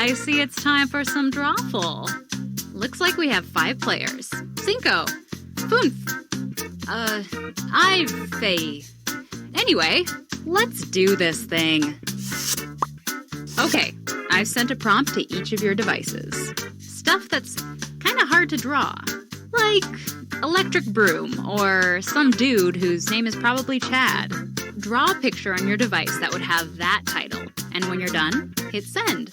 I see it's time for some drawful. Looks like we have 5 players. Cinco. Funf. I, Faye. Anyway, let's do this thing. Okay, I've sent a prompt to each of your devices. Stuff that's kind of hard to draw. Like electric broom or some dude whose name is probably Chad. Draw a picture on your device that would have that title. And when you're done, hit send.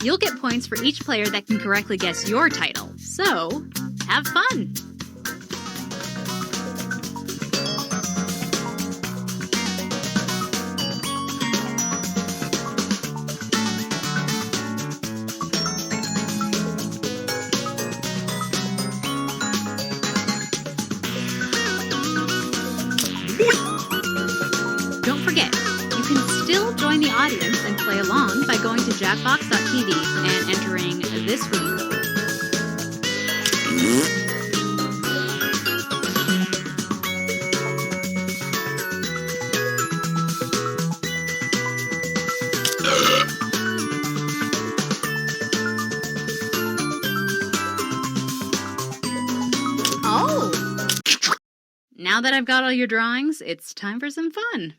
You'll get points for each player that can correctly guess your title. So, have fun! Don't forget, you can still join the audience and play along by going to jackbox.tv and entering this room code. Oh! Now that I've got all your drawings, it's time for some fun.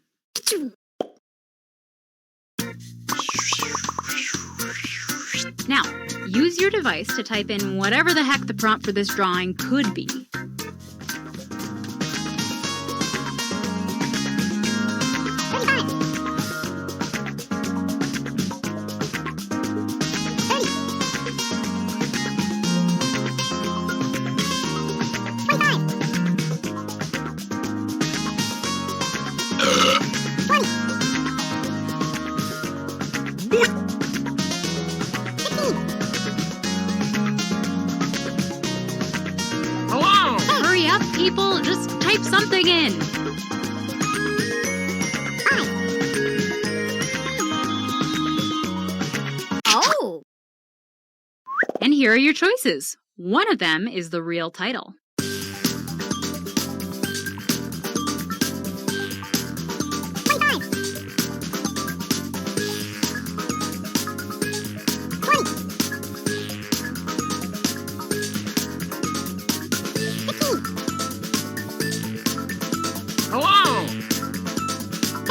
Now, use your device to type in whatever the heck the prompt for this drawing could be. Hello! Hurry up, people! Just type something in! Oh! And here are your choices. One of them is the real title. Hello!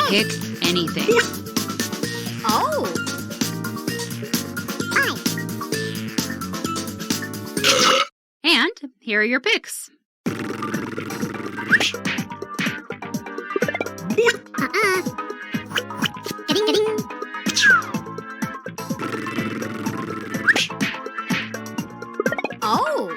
Pick anything. Oh! And here are your picks. Oh!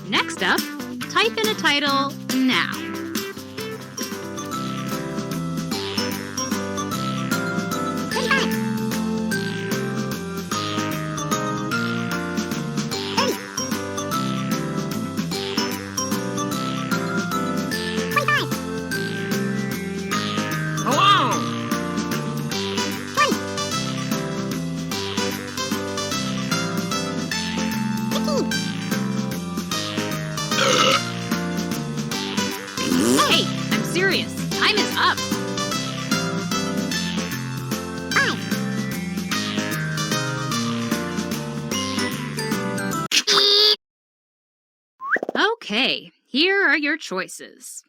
Next up, type in a title now. Hello! Hey, I'm serious. Time is up. Okay, here are your choices.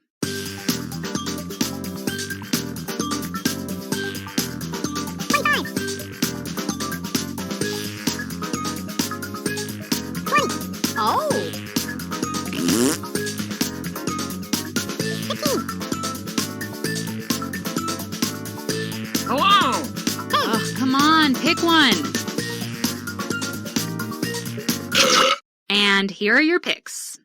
Oh! Hello! Oh, come on, pick one. And here are your picks.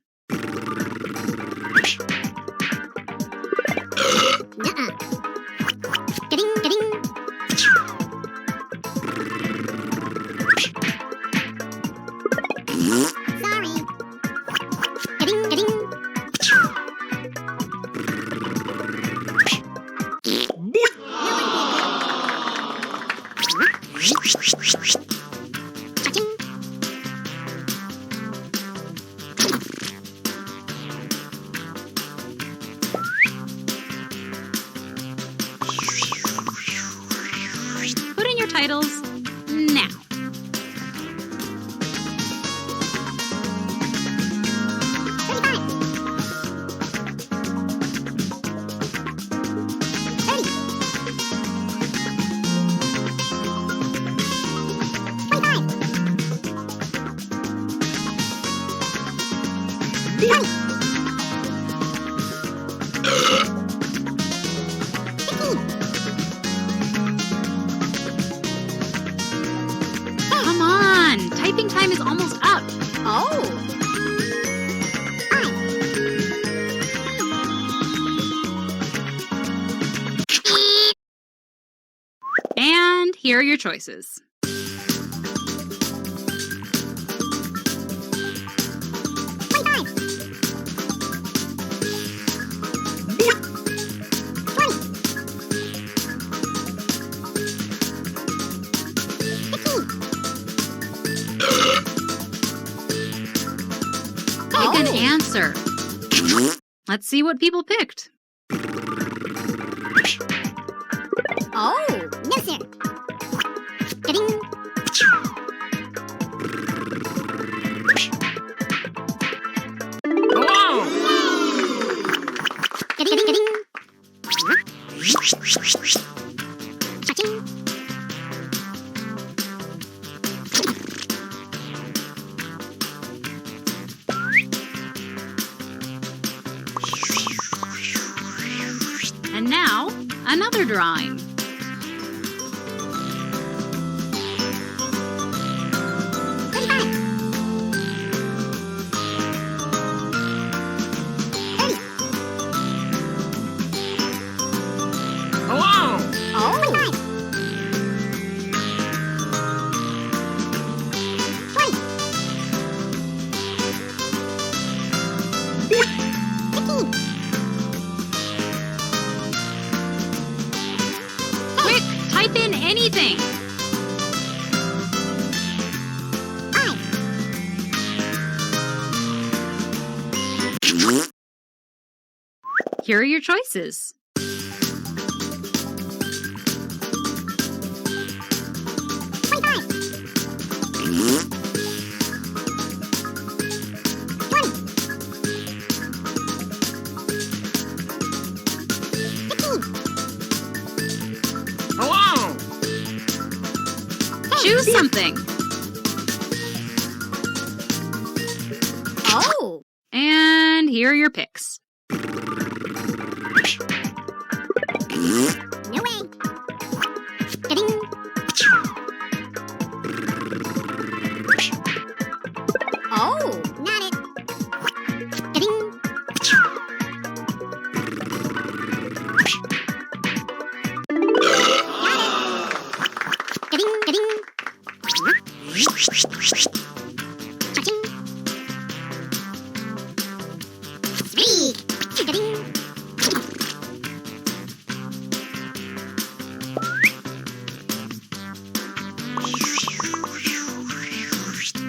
titles now. Come on! Typing time is almost up. Oh. And here are your choices. Pick an answer. Let's see what people picked. Oh, no, sir. Ga-ding. Hello! Ga-ding, ga-ding. Cha-ching. And now, another drawing. Hello! Oh. Quick, type in anything. Here are your choices. Hello! Choose something. Oh. And here are your picks. No way. Ga-ding. Oh, not it. Ga-ding. Ga-ding, ga-ding. Cha-ching. Speak. Ga-ding.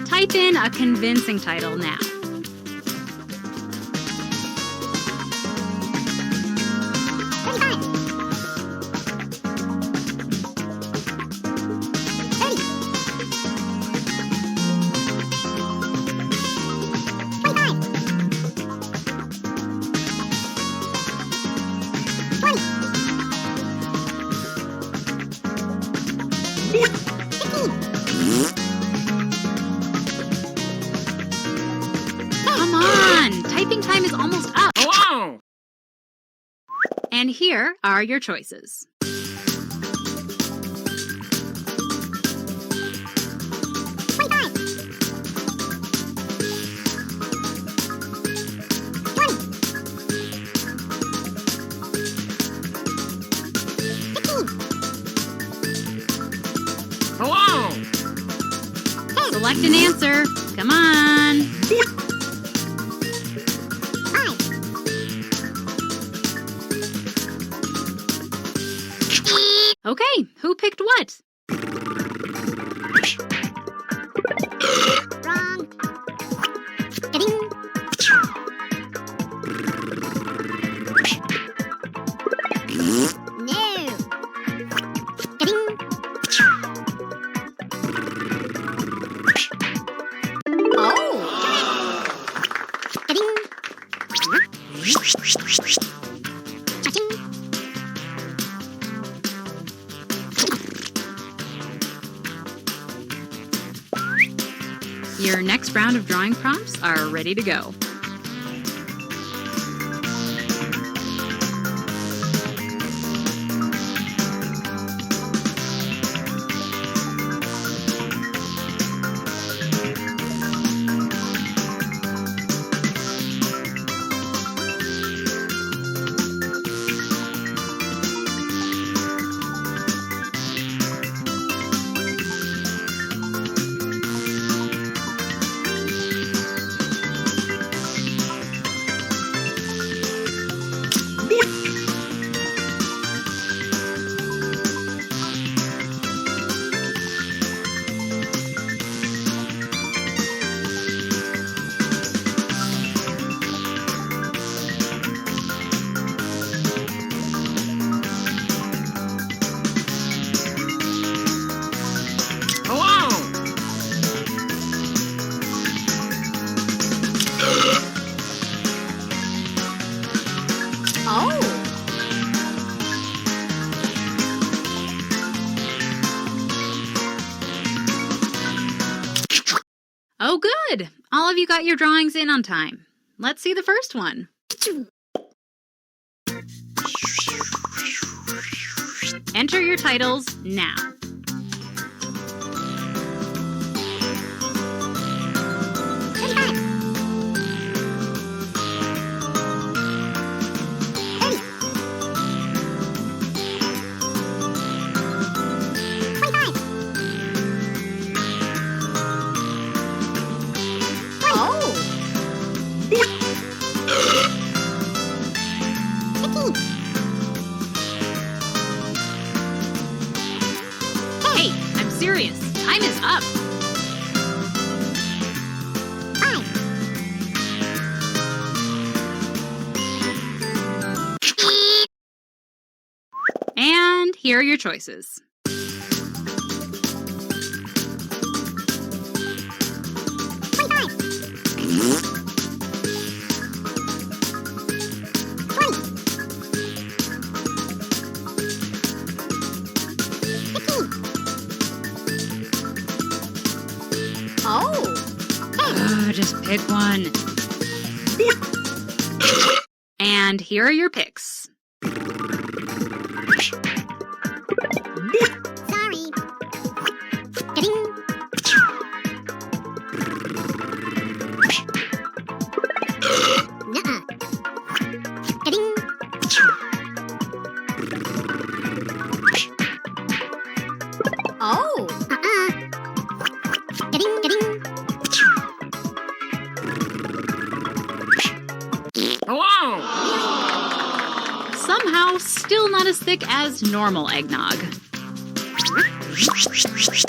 Type in a convincing title now. Come on! Typing time is almost up. Hello! And here are your choices. Hello! Select an answer. Come on. Okay, who picked what? Wrong. Ga-ding. No. Ga-ding. Your next round of drawing prompts are ready to go. Oh, good! All of you got your drawings in on time. Let's see the first one. Enter your titles now. Hey, I'm serious. Time is up. And here are your choices. Just pick one. And here are your picks. Sorry. Ding. Nuh-uh. Ding. Oh. Ding, ding. Hello! Somehow, still not as thick as normal eggnog. Cha-ching.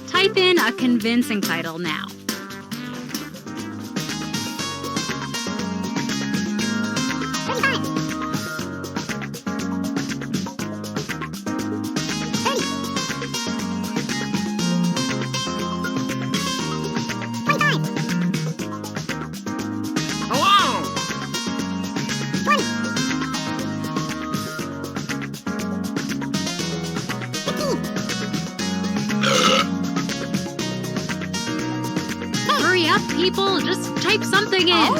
Type in a convincing title now. Hurry up, people! Just type something in!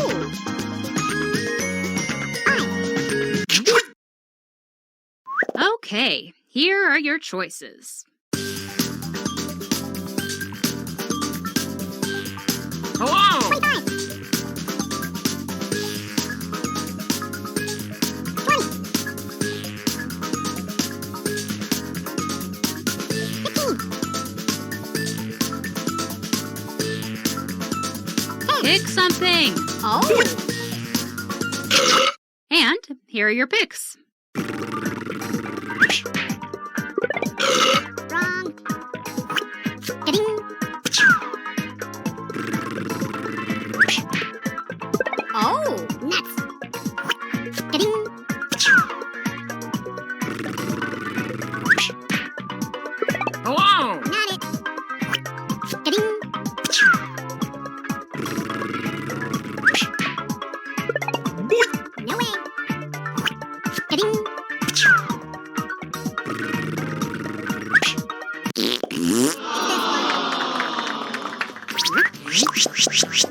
Okay, here are your choices. Hello! Pick something! Oh. And here are your picks. Wrong. Ding. Oh. Nuts. Ding. Hello! Not it. Ding. Cha-ching.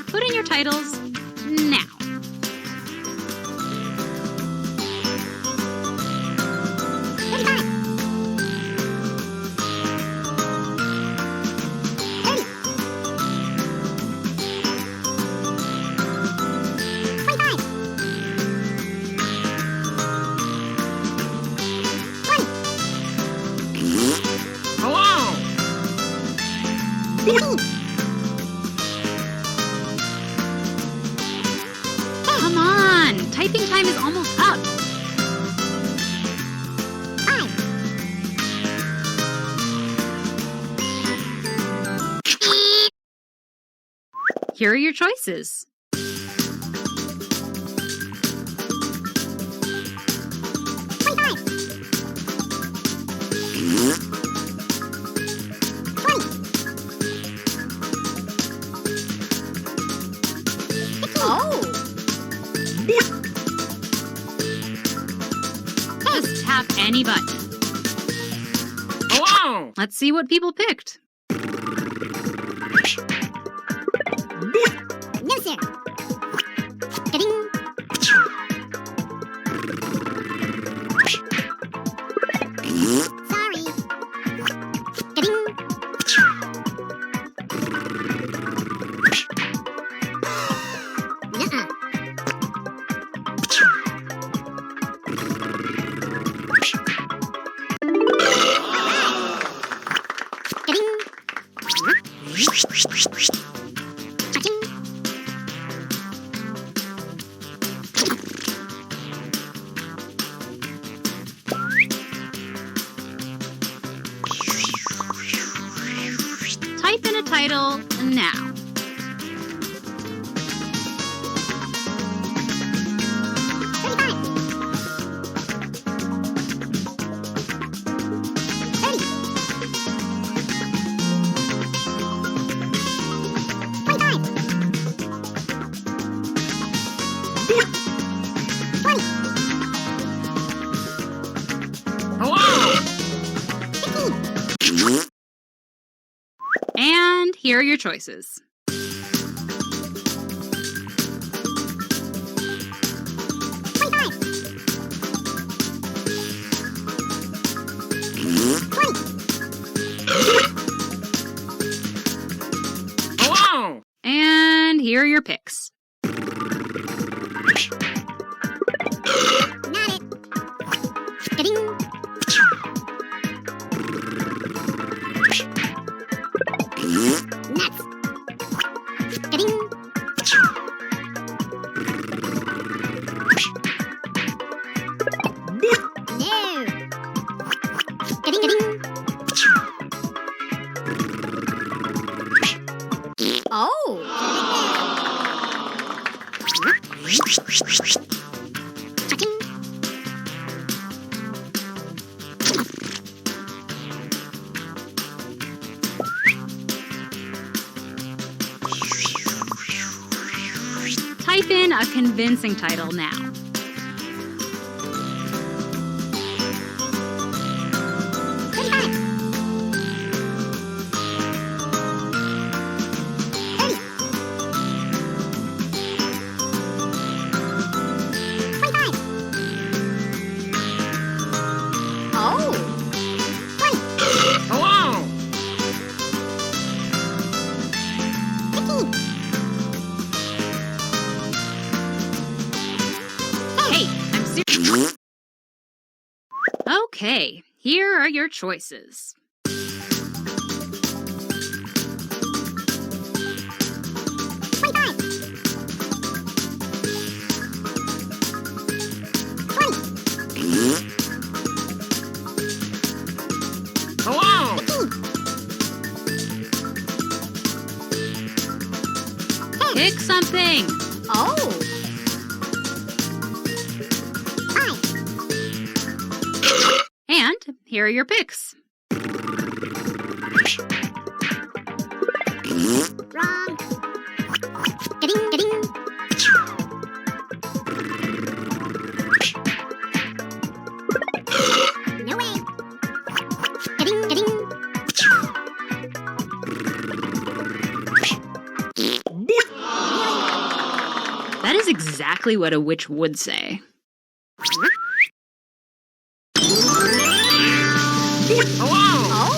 Put in your titles now. Hello! Come on, typing time is almost up. Here are your choices. Just tap any button. Hello! Let's see what people picked. No, sir. Ka-ding. Sorry. Ka-ding. Nuh-uh. Ka-ding. Cha-ching. Type in a title now. Hello! And here are your choices. Hello! And here are your picks. Not it. Ka-ding. Nuts. Ka-ding. No. Ka-ding, ka-ding. Oh. Cha-ching. Type in a convincing title now. Hello! Hey, I'm serious. Okay, here are your choices. Hello! Pick something. Oh. And here are your picks. Wrong. Ka-ding, ka-ding. is exactly what a witch would say. Hello! Oh.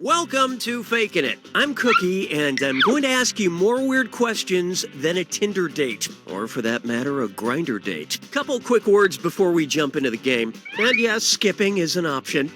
Welcome to Fakin' It. I'm Cookie, and I'm going to ask you more weird questions than a Tinder date, or for that matter, a Grindr date. Couple quick words before we jump into the game. And yes, skipping is an option.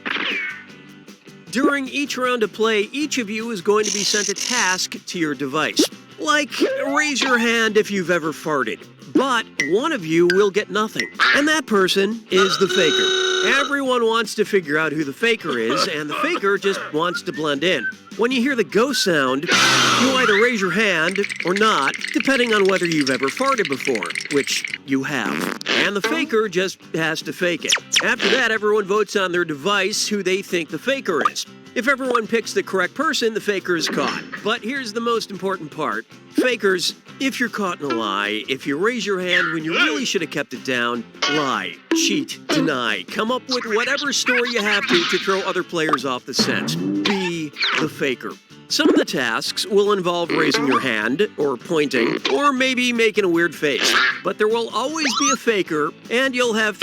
During each round of play, each of you is going to be sent a task to your device. Like, raise your hand if you've ever farted. But one of you will get nothing, and that person is the faker. Everyone wants to figure out who the faker is, and the faker just wants to blend in. When you hear the go sound, you either raise your hand or not, depending on whether you've ever farted before, which you have. And the faker just has to fake it. After that, everyone votes on their device who they think the faker is. If everyone picks the correct person, the faker is caught. But here's the most important part. Fakers, if you're caught in a lie, if you raise your hand when you really should have kept it down, lie, cheat, deny, come up with whatever story you have to throw other players off the scent. Be the faker. Some of the tasks will involve raising your hand, or pointing, or maybe making a weird face. But there will always be a faker, and you'll have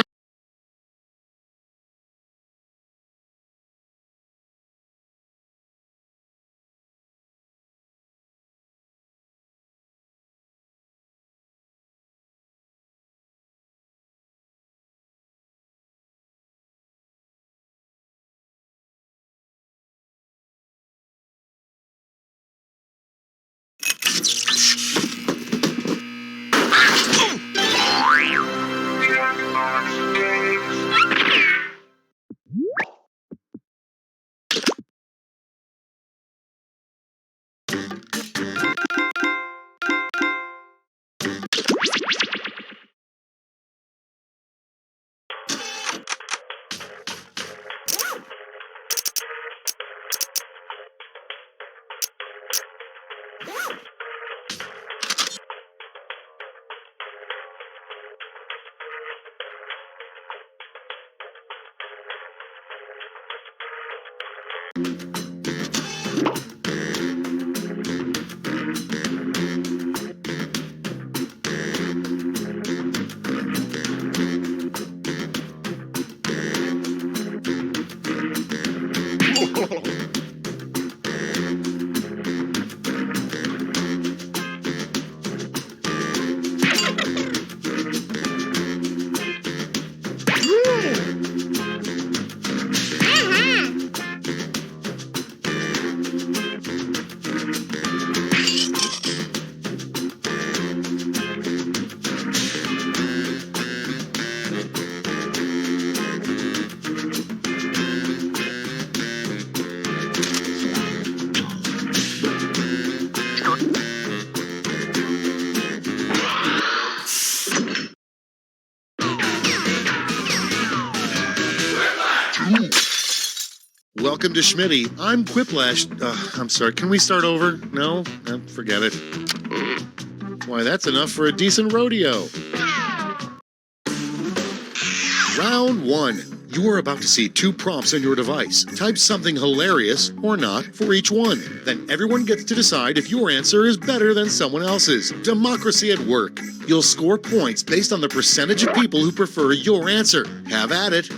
Welcome to Schmitty. I'm Quiplash. I'm sorry, can we start over? No? Forget it. Why, that's enough for a decent rodeo. Round 1. You are about to see 2 prompts on your device. Type something hilarious, or not, for each one. Then everyone gets to decide if your answer is better than someone else's. Democracy at work. You'll score points based on the percentage of people who prefer your answer. Have at it.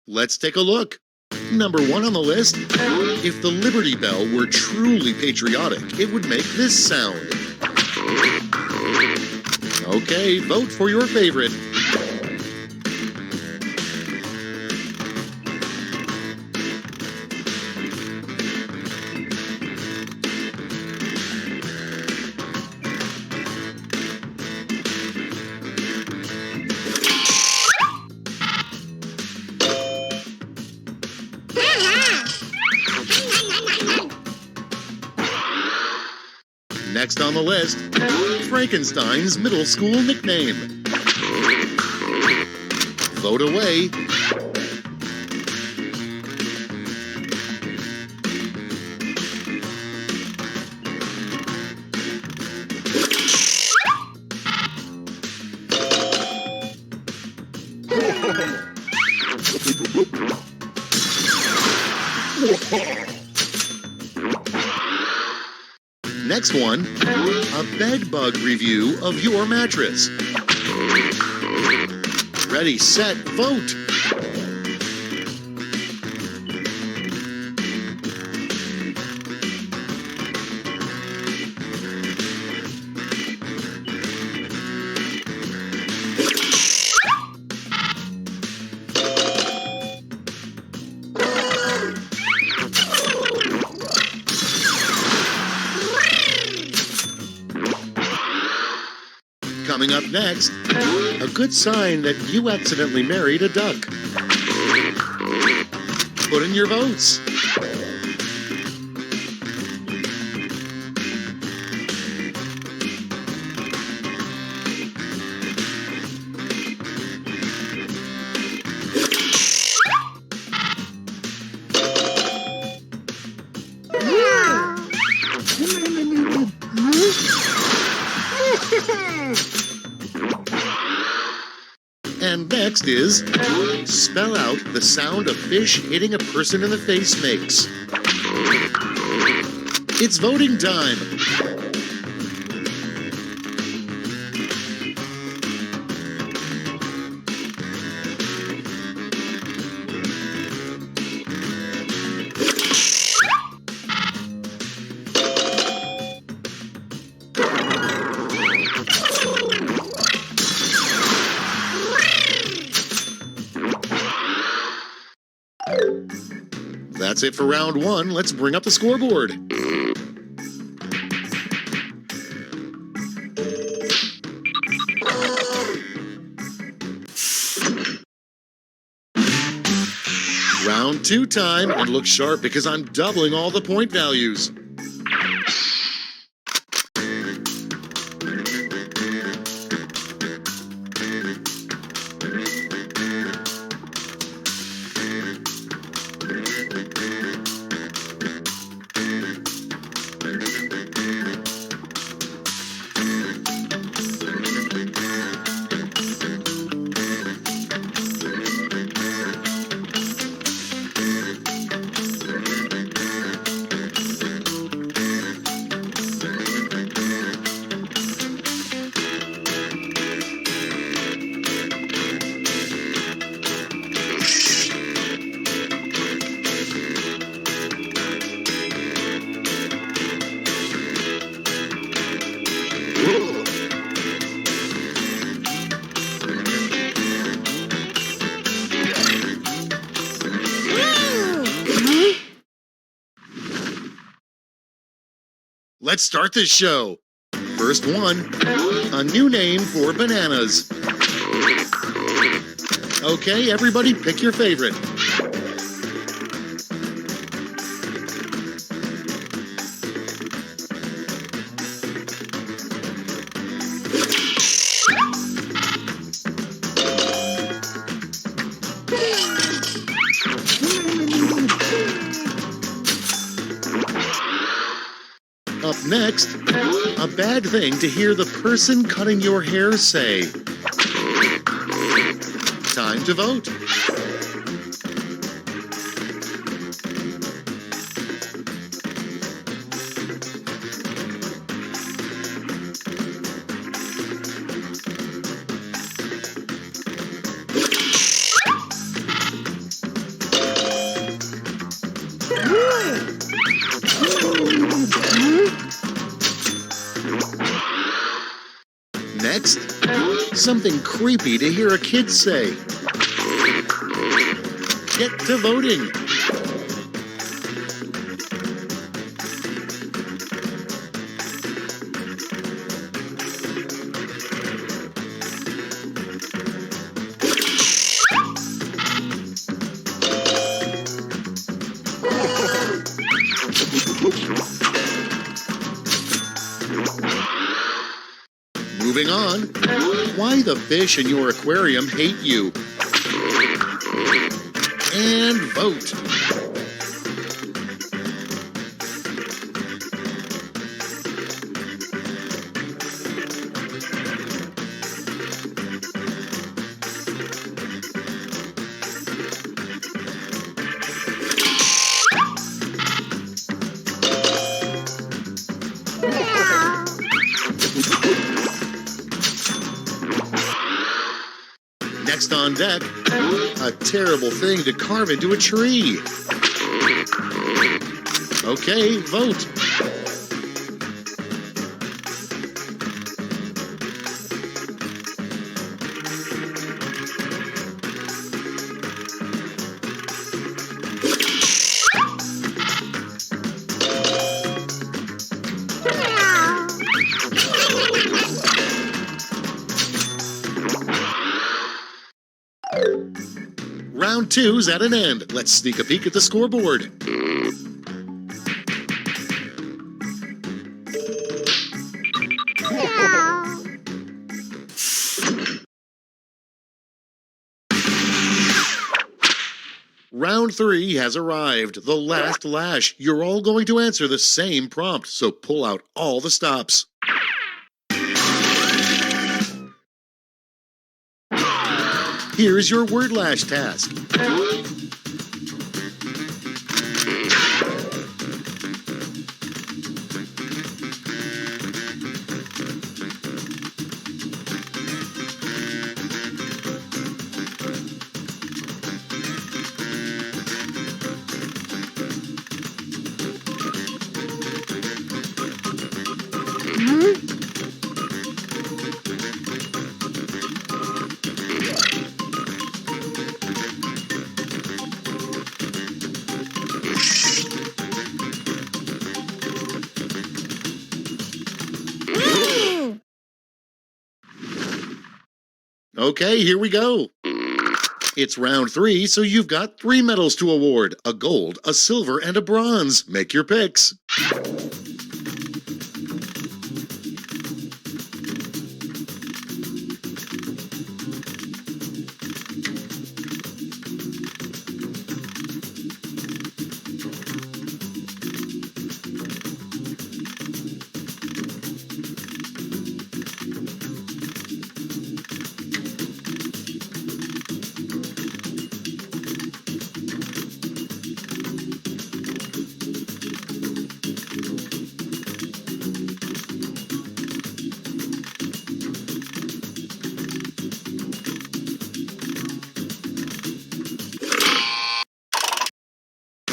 Let's take a look. Number 1 on the list. If the Liberty Bell were truly patriotic, it would make this sound. Okay, vote for your favorite. Next on the list, Frankenstein's middle school nickname. Vote away. Next one, a bed bug review of your mattress. Ready, set, vote. Coming up next, a good sign that you accidentally married a duck. Put in your votes. And next is spell out the sound a fish hitting a person in the face makes. It's voting time. That's it for round one. Let's bring up the scoreboard. Round two time, and look sharp because I'm doubling all the point values. Let's start this show. First one, a new name for bananas. Okay, everybody pick your favorite. Up next, a bad thing to hear the person cutting your hair say. Time to vote. Next, something creepy to hear a kid say. Get to voting. Moving on, why the fish in your aquarium hate you. And vote. Next on deck, a terrible thing to carve into a tree. Okay, vote. Round two's at an end. Let's sneak a peek at the scoreboard. Round three has arrived. The last lash. You're all going to answer the same prompt, so pull out all the stops. Here's your word lash task. Okay, here we go. It's round 3, so you've got 3 medals to award: a gold, a silver, and a bronze. Make your picks.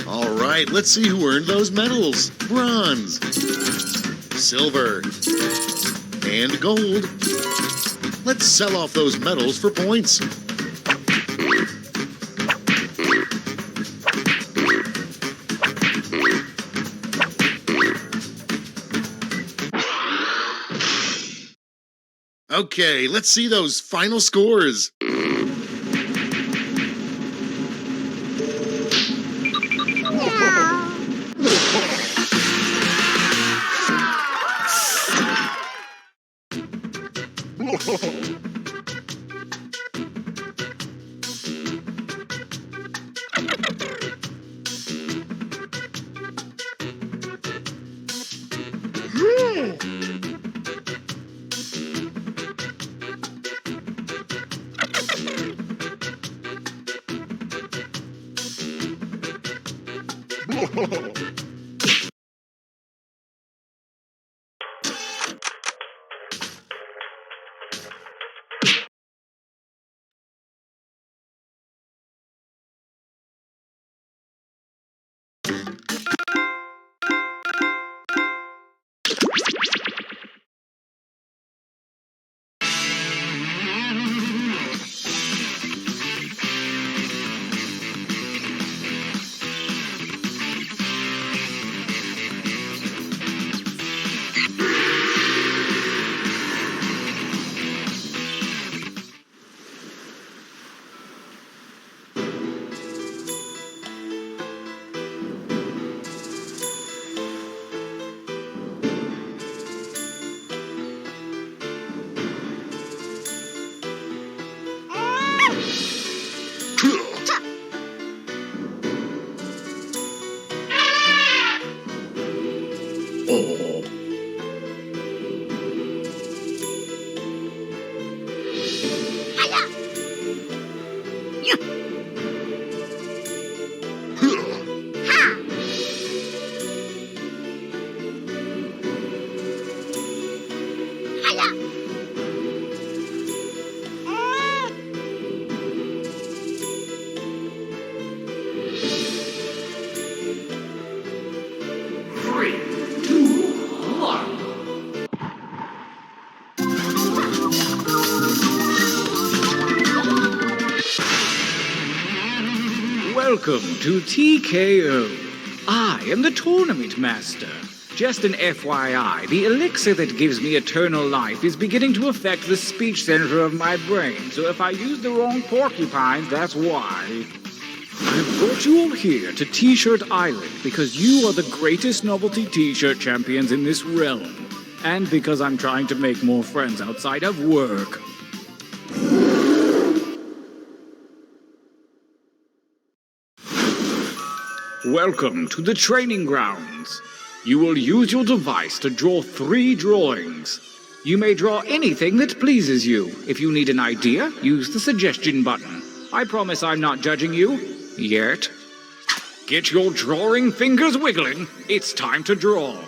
All right, let's see who earned those medals. Bronze, silver, and gold. Let's sell off those medals for points. Okay, let's see those final scores. Welcome to TKO. I am the Tournament Master. Just an FYI, the elixir that gives me eternal life is beginning to affect the speech center of my brain, so if I use the wrong porcupines, that's why. I've brought you all here to T-Shirt Island because you are the greatest novelty T-shirt champions in this realm, and because I'm trying to make more friends outside of work. Welcome to the training grounds. You will use your device to draw 3 drawings. You may draw anything that pleases you. If you need an idea, use the suggestion button. I promise I'm not judging you. Yet. Get your drawing fingers wiggling. It's time to draw.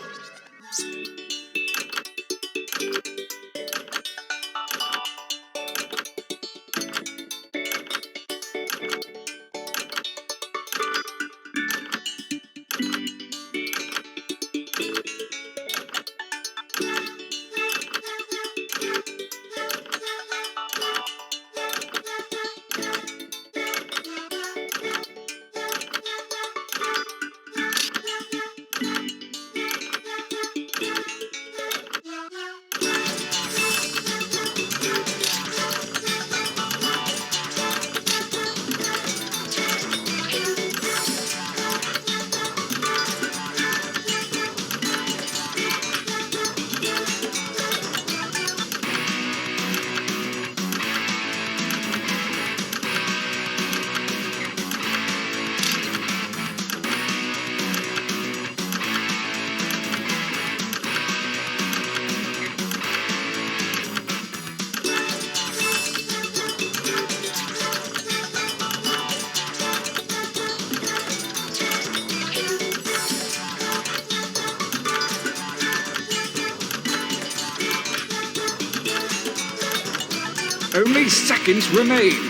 Only seconds remain.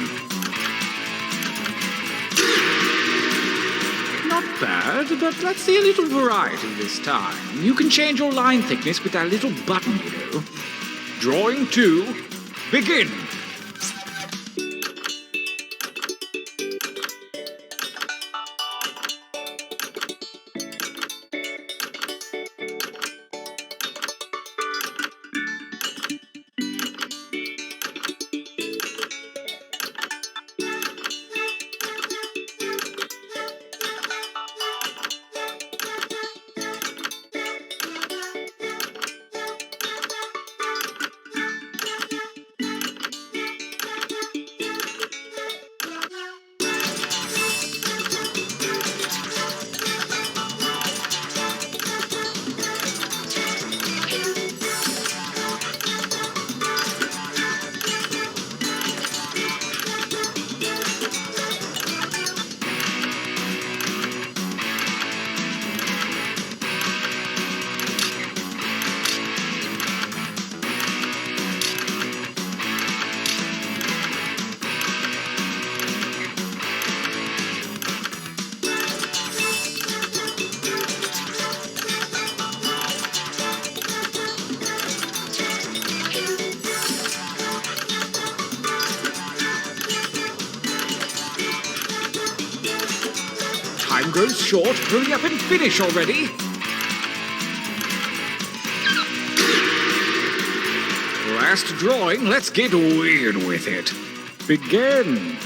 Not bad, but let's see a little variety this time. You can change your line thickness with that little button, you know. Drawing 2, begin. Time grows short. Hurry up and finish already. Last drawing. Let's get weird with it. Begin.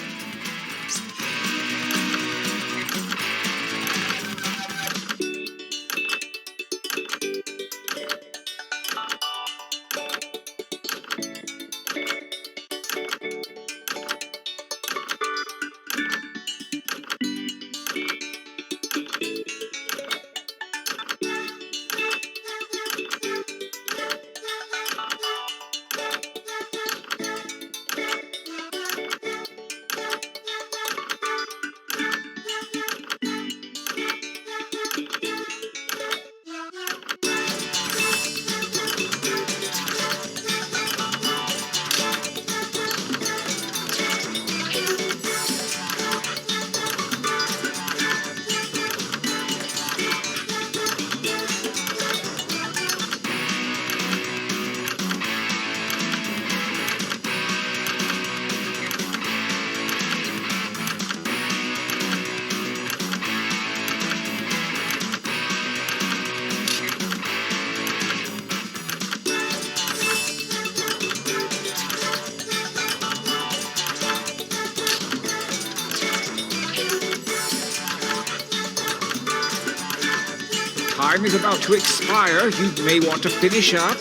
Time is about to expire. You may want to finish up.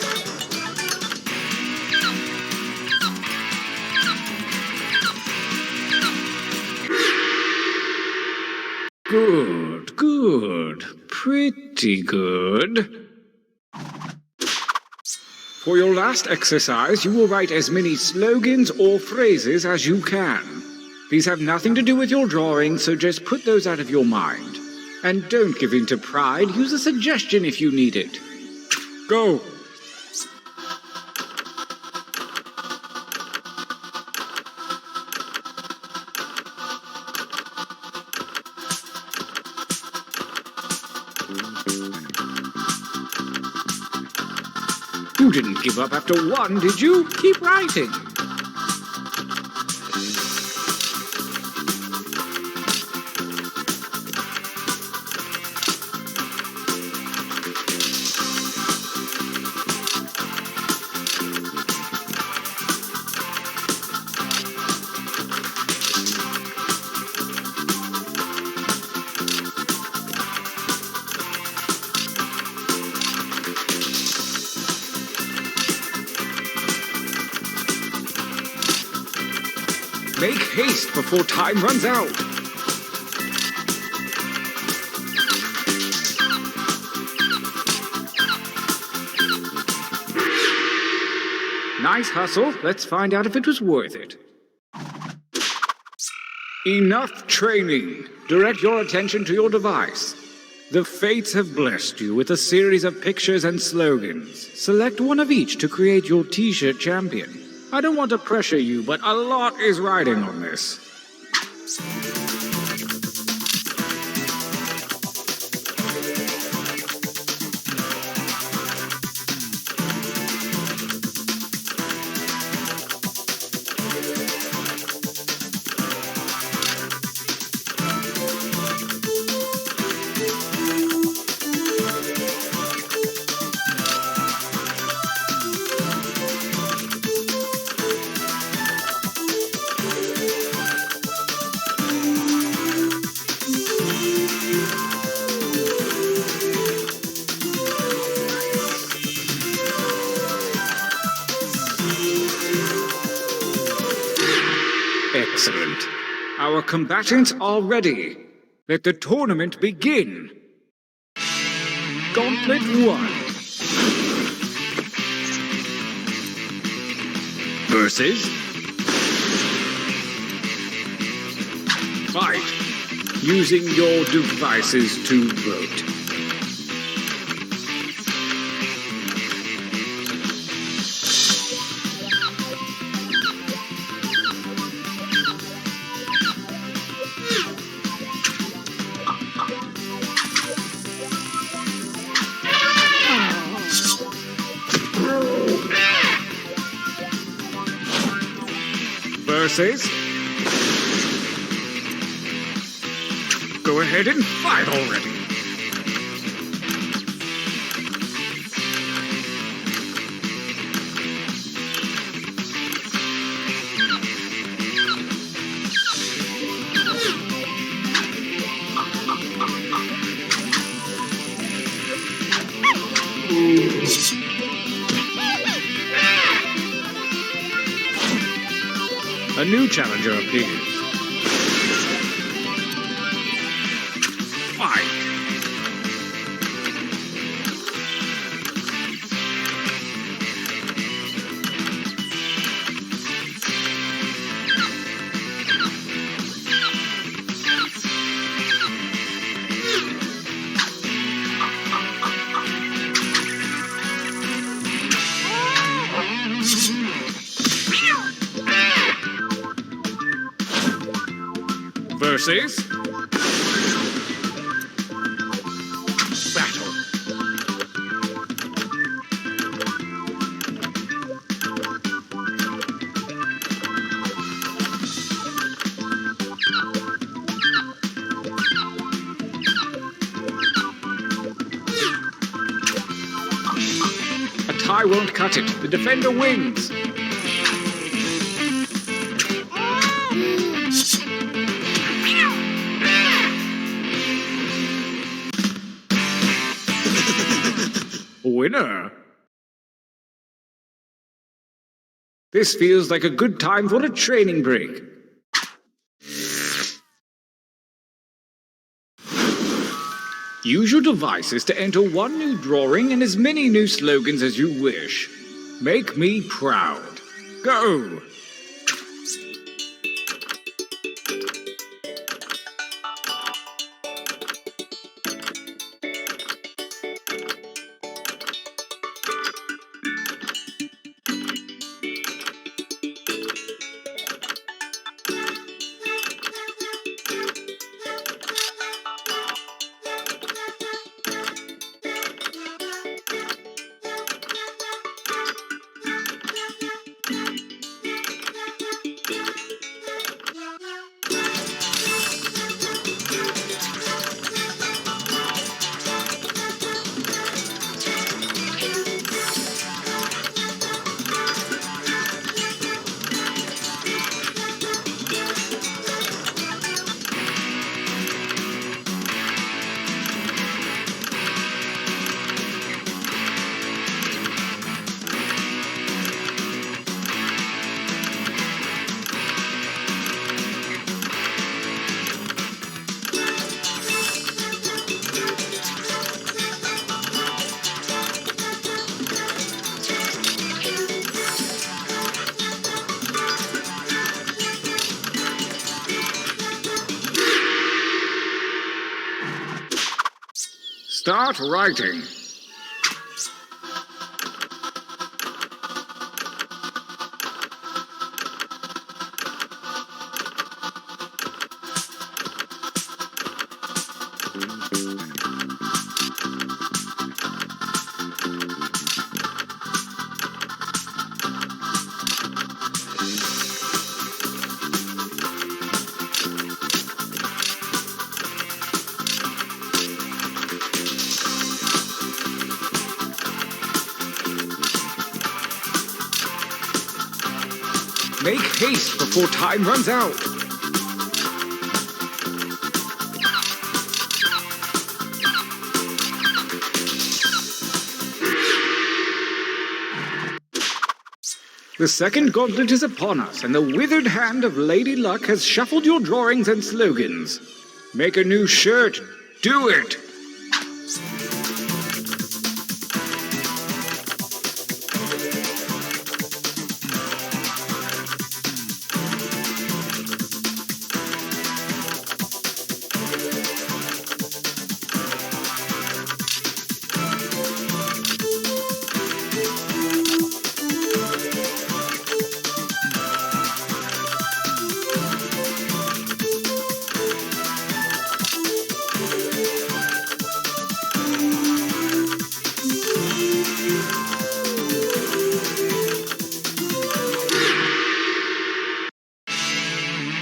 Good, good. Pretty good. For your last exercise, you will write as many slogans or phrases as you can. These have nothing to do with your drawing, so just put those out of your mind. And don't give in to pride. Use a suggestion if you need it. Go! You didn't give up after one, did you? Keep writing. Make haste before time runs out. Nice hustle. Let's find out if it was worth it. Enough training. Direct your attention to your device. The fates have blessed you with a series of pictures and slogans. Select one of each to create your T-shirt champion. I don't want to pressure you, but a lot is riding on this. Excellent. Our combatants are ready. Let the tournament begin. Gauntlet 1. Versus... Fight. Using your devices to vote. Versus... Go ahead and fight already. A new challenger appears. Fight! Versus... Battle. A tie won't cut it. The defender wins. Winner. This feels like a good time for a training break. Use your devices to enter one new drawing and as many new slogans as you wish. Make me proud. Go! Start writing. Make haste before time runs out. The second gauntlet is upon us, and the withered hand of Lady Luck has shuffled your drawings and slogans. Make a new shirt. Do it!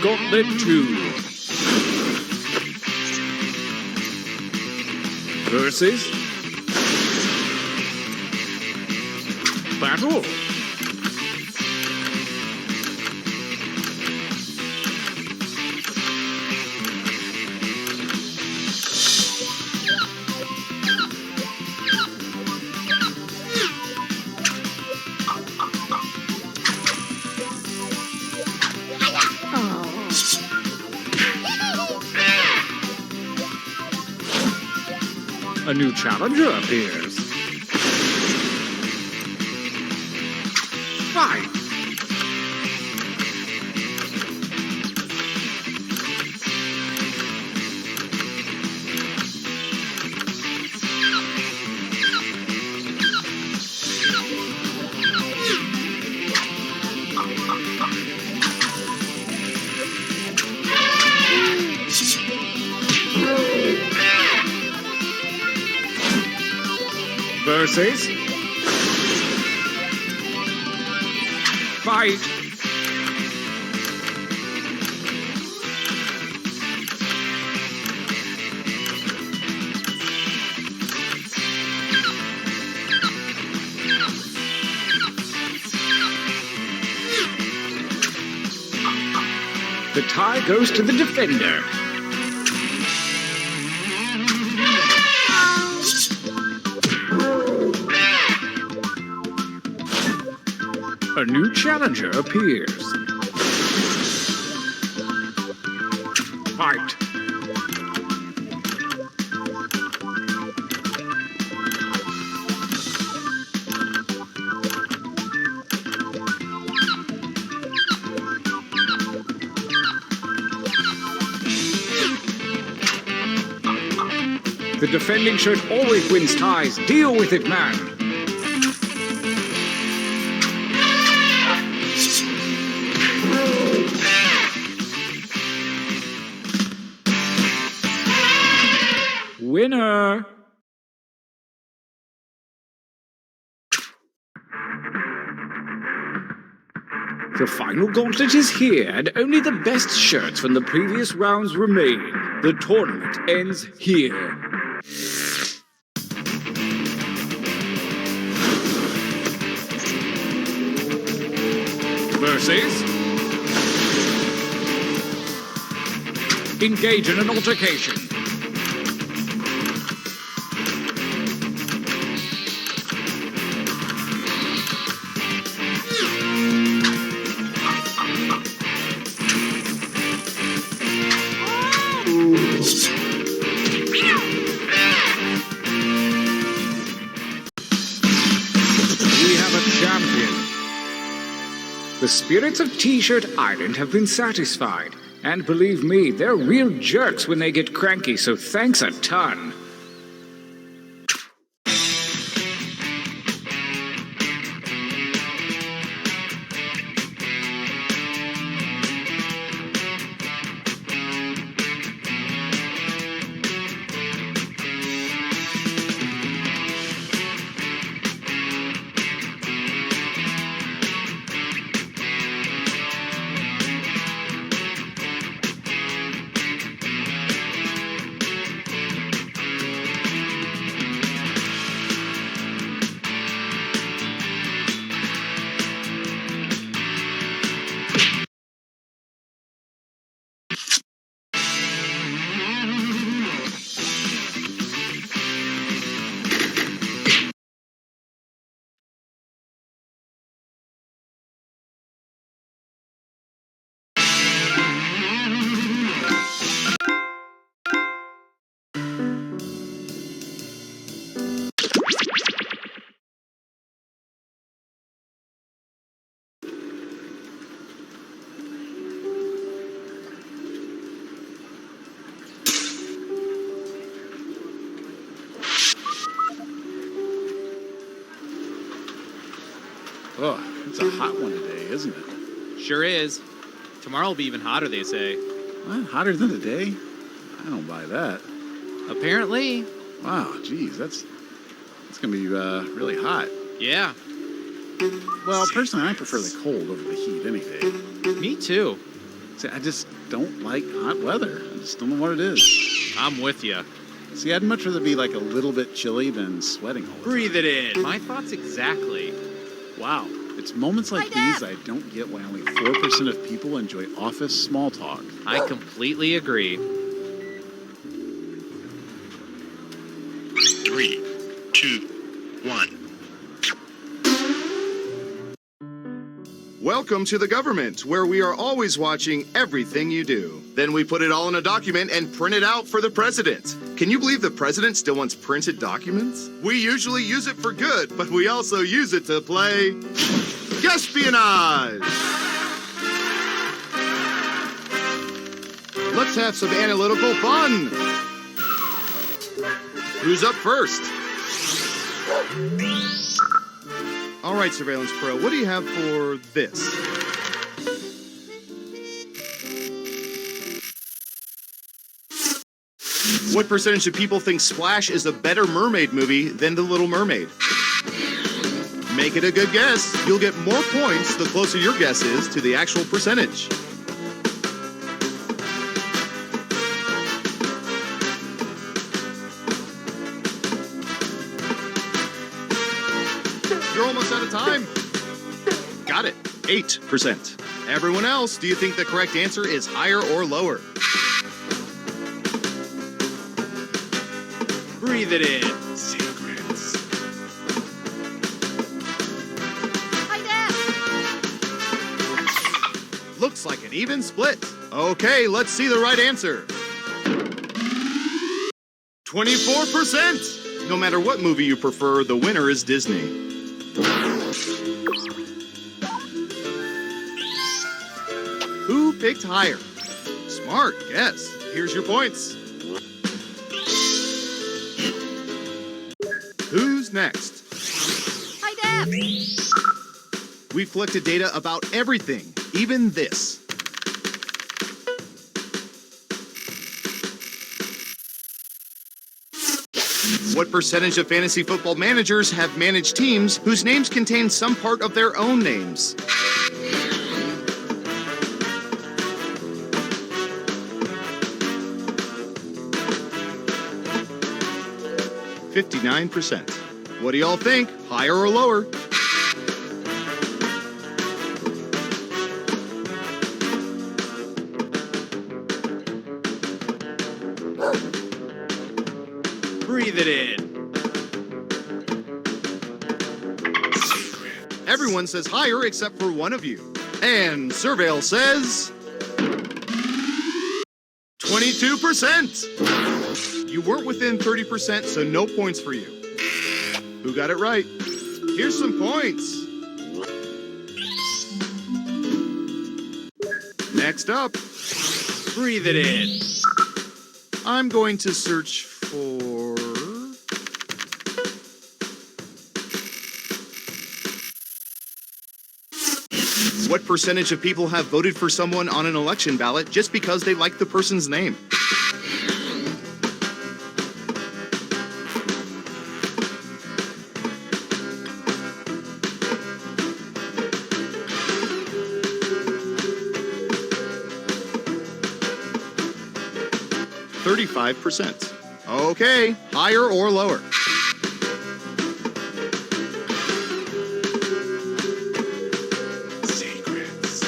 Gauntlet 2. Versus Battle. A new challenger appears. Fight! Versus Fight! The tie goes to the defender. A new challenger appears. Fight! The defending shirt always wins ties. Deal with it, man. Winner! The final gauntlet is here, and only the best shirts from the previous rounds remain. The tournament ends here. Versus... engage in an altercation. The spirits of T-Shirt Island have been satisfied. And believe me, they're real jerks when they get cranky, so thanks a ton. Oh, it's a hot one today, isn't it? Sure is. Tomorrow will be even hotter, they say. What? Hotter than today? I don't buy that. Apparently. Wow, geez, that's gonna be really hot. Yeah. Well, personally, I prefer the cold over the heat any day. Me too. See, I just don't like hot weather. I just don't know what it is. I'm with you. See, I'd much rather be like a little bit chilly than sweating all the time. Breathe it in. My thoughts exactly. Wow. It's moments like these I don't get why only 4% of people enjoy office small talk. I completely agree. 3, 2, 1. Welcome to the government, where we are always watching everything you do. Then we put it all in a document and print it out for the president. Can you believe the president still wants printed documents? We usually use it for good, but we also use it to play espionage. Let's have some analytical fun. Who's up first? All right, Surveillance Pro, what do you have for this? What percentage of people think Splash is a better mermaid movie than The Little Mermaid? Make it a good guess. You'll get more points the closer your guess is to the actual percentage. You're almost out of time. Got it. 8%. Everyone else, do you think the correct answer is higher or lower? Breathe it in. Secrets. Looks like an even split. Okay, let's see the right answer. 24%. No matter what movie you prefer, the winner is Disney. Who picked higher? Smart guess. Here's your points. who's next? Hi, Deb. We've collected data about everything, even this. What percentage of fantasy football managers have managed teams whose names contain some part of their own names? %59. What do y'all think? Higher or lower? Breathe it in. Everyone says higher except for one of you. And Surveil says 22%. You weren't within 30%, so no points for you. Who got it right? Here's some points. Next up, breathe it in. I'm going to search for... What percentage of people have voted for someone on an election ballot just because they like the person's name? %35. Okay, higher or lower? Secrets.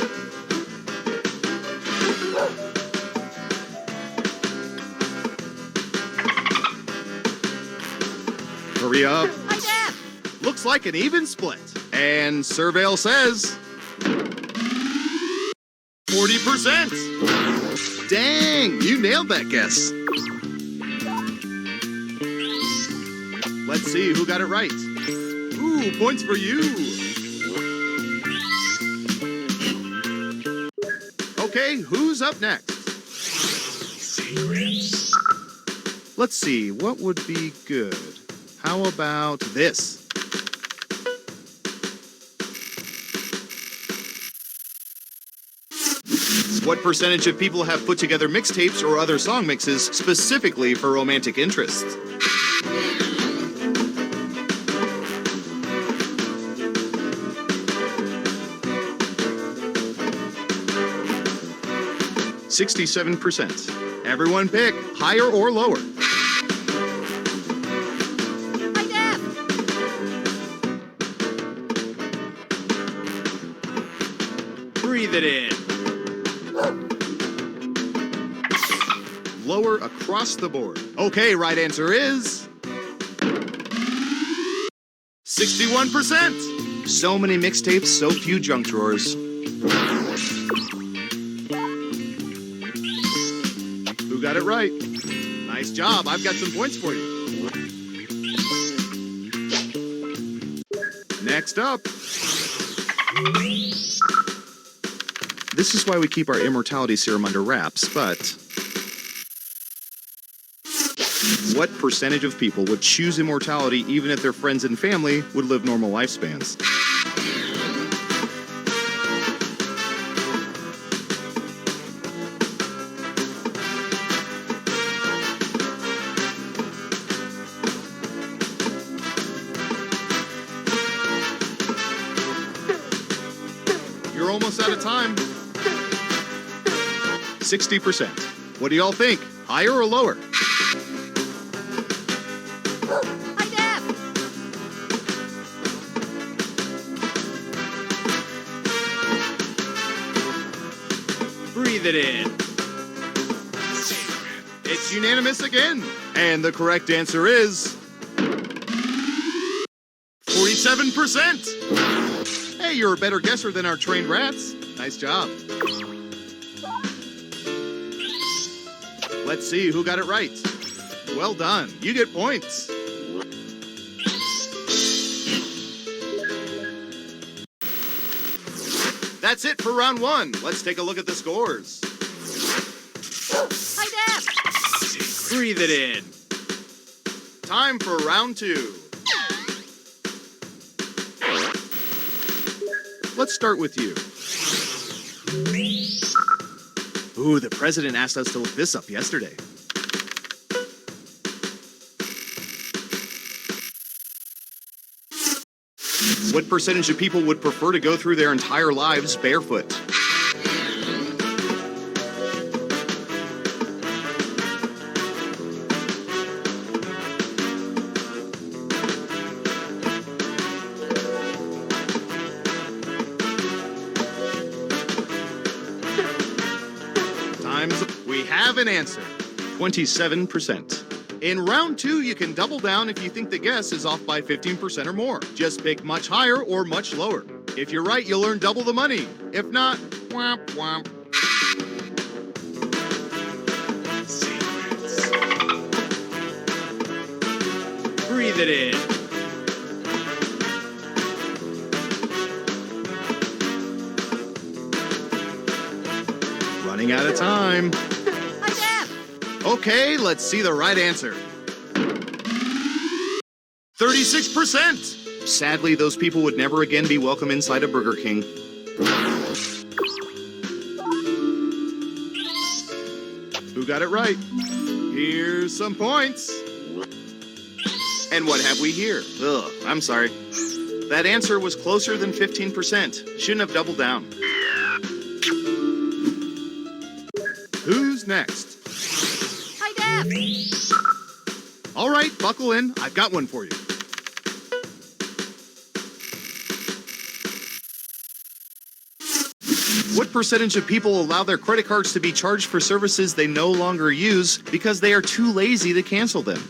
Hurry up. Hi, Deb. Looks like an even split. And Surveil says 40%. Dang, you nailed that guess. Let's see who got it right. Ooh, points for you. Okay, who's up next? Secrets. Let's see, what would be good? How about this? What percentage of people have put together mixtapes or other song mixes specifically for romantic interests? %67. Everyone pick higher or lower. Hi, Deb. Breathe it in. Lower across the board. Okay, right answer is 61%. So many mixtapes, so few junk drawers. Who got it right? Nice job. I've got some points for you. Next up. This is why we keep our immortality serum under wraps, but what percentage of people would choose immortality even if their friends and family would live normal lifespans? You're almost out of time. 60%. What do y'all think? Higher or lower? Hi, Deb. Breathe it in. It's unanimous again. And the correct answer is 47%. Hey, you're a better guesser than our trained rats. Nice job. Let's see who got it right. Well done. You get points. That's it for round one. Let's take a look at the scores. Hi, Deb. Breathe it in. Time for round two. let's start with you. Ooh, the president asked us to look this up yesterday. What percentage of people would prefer to go through their entire lives barefoot? We have an answer, 27%. In round 2, you can double down if you think the guess is off by 15% or more. Just pick much higher or much lower. If you're right, you'll earn double the money. If not, womp womp. Secrets. Breathe it in. Running out of time. Okay, let's see the right answer. 36%! Sadly, those people would never again be welcome inside a Burger King. Who got it right? Here's some points. And what have we here? Ugh, I'm sorry. That answer was closer than 15%. Shouldn't have doubled down. Who's next? All right, buckle in. I've got one for you. What percentage of people allow their credit cards to be charged for services they no longer use because they are too lazy to cancel them?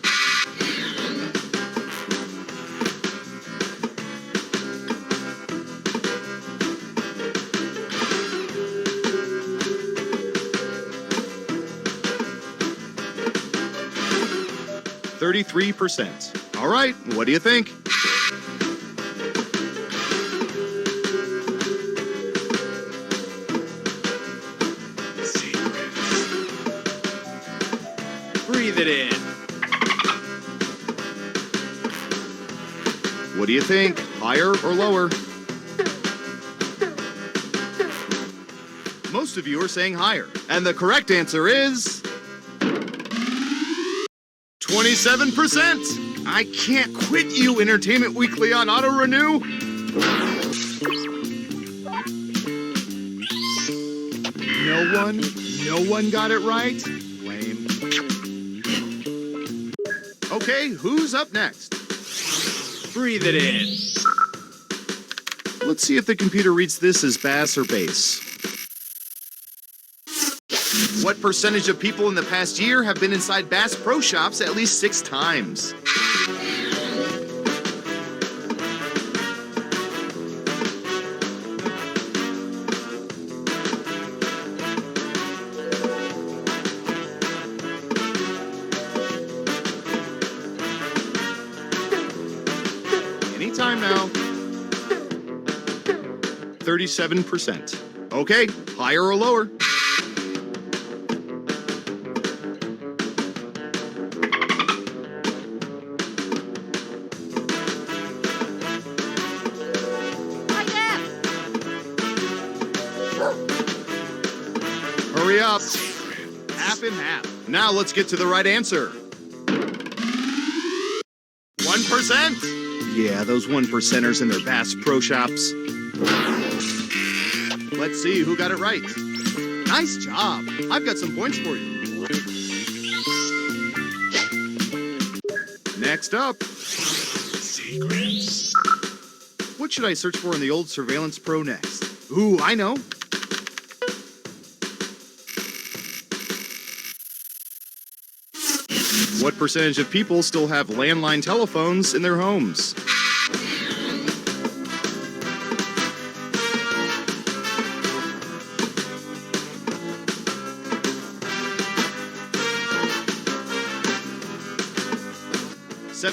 %. All right, what do you think? Breathe it in. What do you think? Higher or lower? Most of you are saying higher. And the correct answer is 27%! I can't quit you, Entertainment Weekly on Auto Renew! No one got it right? Lame. Okay, who's up next? Breathe it in. Let's see if the computer reads this as bass or bass. What percentage of people in the past year have been inside Bass Pro Shops at least 6 times? Anytime now. 37%. Okay, higher or lower? Hurry up. Half and half. Now let's get to the right answer. 1%? Yeah, those 1%ers in their Bass Pro Shops. Let's see who got it right. Nice job. I've got some points for you. Next up. Secrets. What should I search for in the old Surveillance Pro next? Ooh, I know. What percentage of people still have landline telephones in their homes?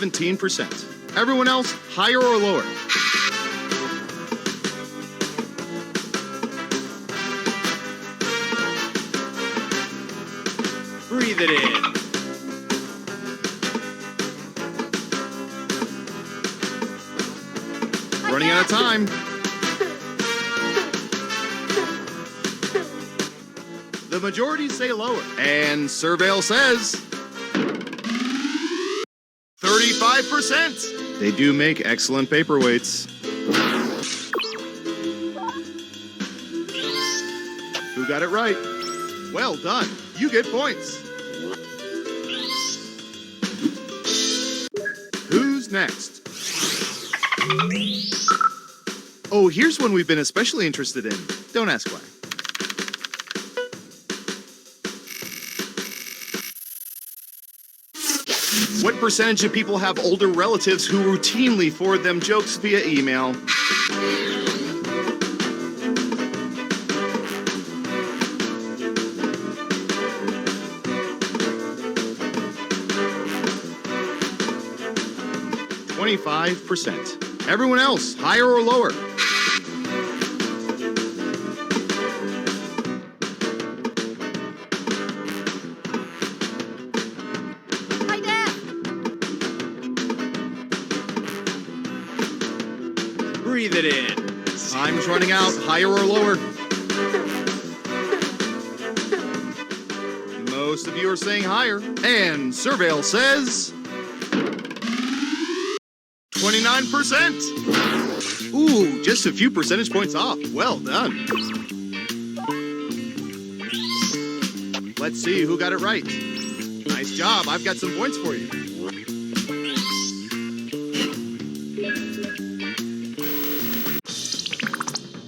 %. Everyone else, higher or lower? Breathe it in. Running out of time. The majority say lower. And Surveil says 35%. They do make excellent paperweights. Who got it right? Well done. You get points. Who's next? Oh, here's one we've been especially interested in. Don't ask why. What percentage of people have older relatives who routinely forward them jokes via email? %. Everyone else, higher or lower? Hi, Def. Breathe it in. Time's running out, higher or lower? Most of you are saying higher. And Surveil says 29%. Ooh, just a few percentage points off. Well done. Let's see who got it right. Nice job. I've got some points for you.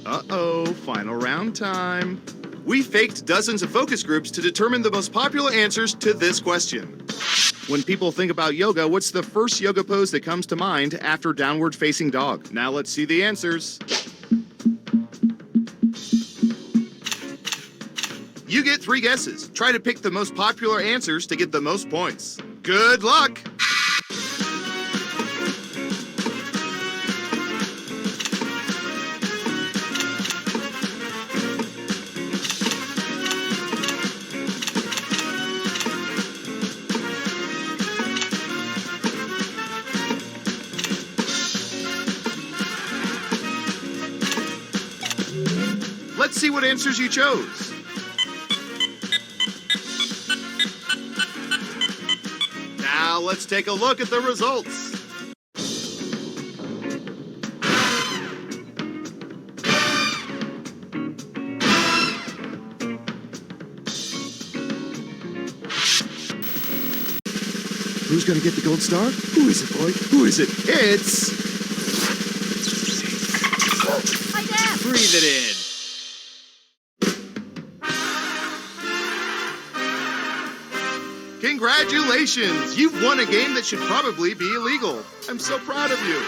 Uh-oh, final round time. We faked dozens of focus groups to determine the most popular answers to this question. When people think about yoga, what's the first yoga pose that comes to mind after downward facing dog? Now let's see the answers. You get 3 guesses. Try to pick the most popular answers to get the most points. Good luck! Let's see what answers you chose. Now let's take a look at the results. Who's gonna get the gold star? Who is it, boy? Who is it? It's... Hi, Def. Breathe it in. Congratulations! You've won a game that should probably be illegal. I'm so proud of you.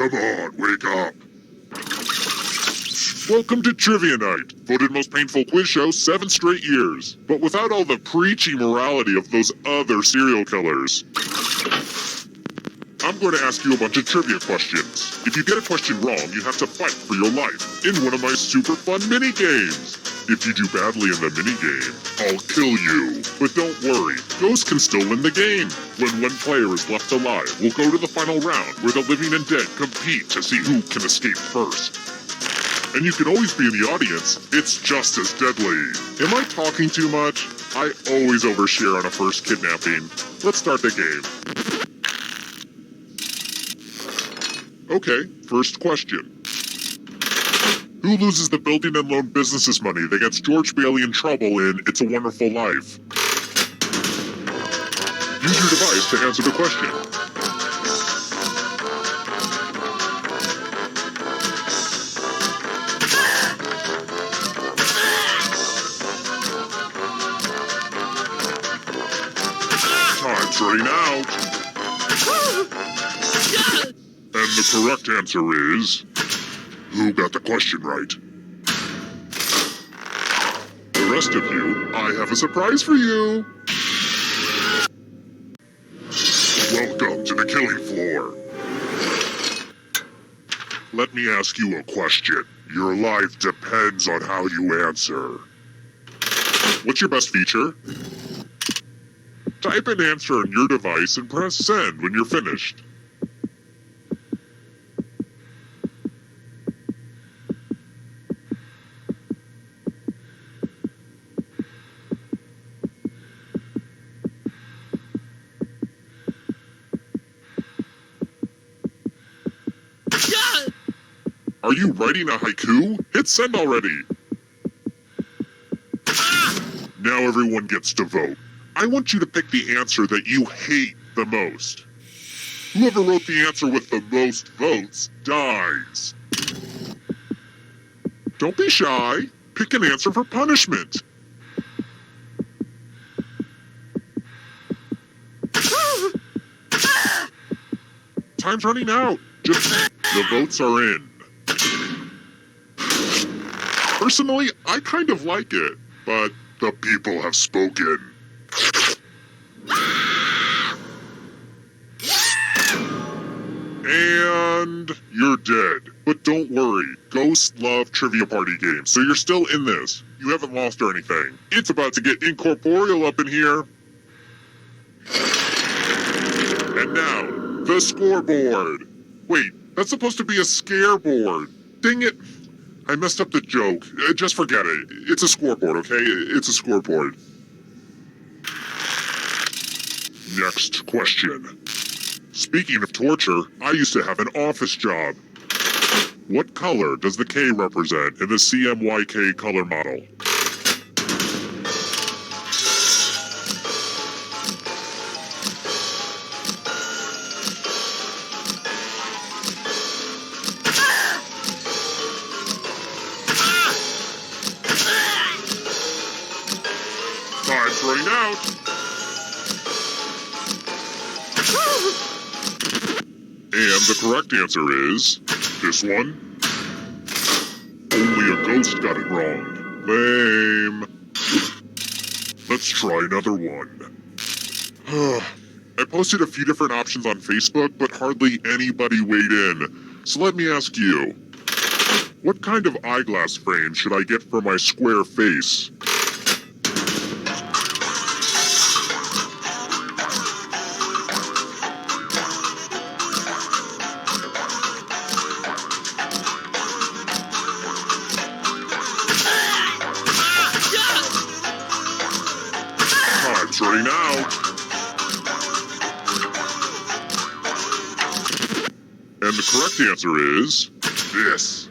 Come on, wake up. Welcome to Trivia Night, voted most painful quiz show 7 straight years, but without all the preachy morality of those other serial killers. I'm going to ask you a bunch of trivia questions. If you get a question wrong, you have to fight for your life in one of my super fun mini-games. If you do badly in the mini-game, I'll kill you. But don't worry, ghosts can still win the game. When one player is left alive, we'll go to the final round where the living and dead compete to see who can escape first. And you can always be in the audience. It's just as deadly. Am I talking too much? I always overshare on a first kidnapping. Let's start the game. Okay, first question. Who loses the building and loan businesses money that gets George Bailey in trouble in It's a Wonderful Life? Use your device to answer the question. Time's running out. And the correct answer is... Who got the question right? The rest of you, I have a surprise for you. Welcome to the killing floor. Let me ask you a question. Your life depends on how you answer. What's your best feature? Type an answer on your device and press send when you're finished. Are you writing a haiku? Hit send already! Now everyone gets to vote. I want you to pick the answer that you hate the most. Whoever wrote the answer with the most votes dies. Don't be shy. Pick an answer for punishment. Time's running out. The votes are in. Personally, I kind of like it, but the people have spoken. And you're dead. But don't worry, ghosts love trivia party games, so you're still in this. You haven't lost or anything. It's about to get incorporeal up in here. And now, the scoreboard. Wait, that's supposed to be a scare board. Dang it. I messed up the joke. Just forget it. It's a scoreboard, okay? It's a scoreboard. Next question. Speaking of torture, I used to have an office job. What color does the K represent in the CMYK color model? Time's running out. And the correct answer is this one. Only a ghost got it wrong. Lame. Let's try another one. I posted a few different options on Facebook, but hardly anybody weighed in. So let me ask you. What kind of eyeglass frame should I get for my square face? Time's running out. And the correct answer is this.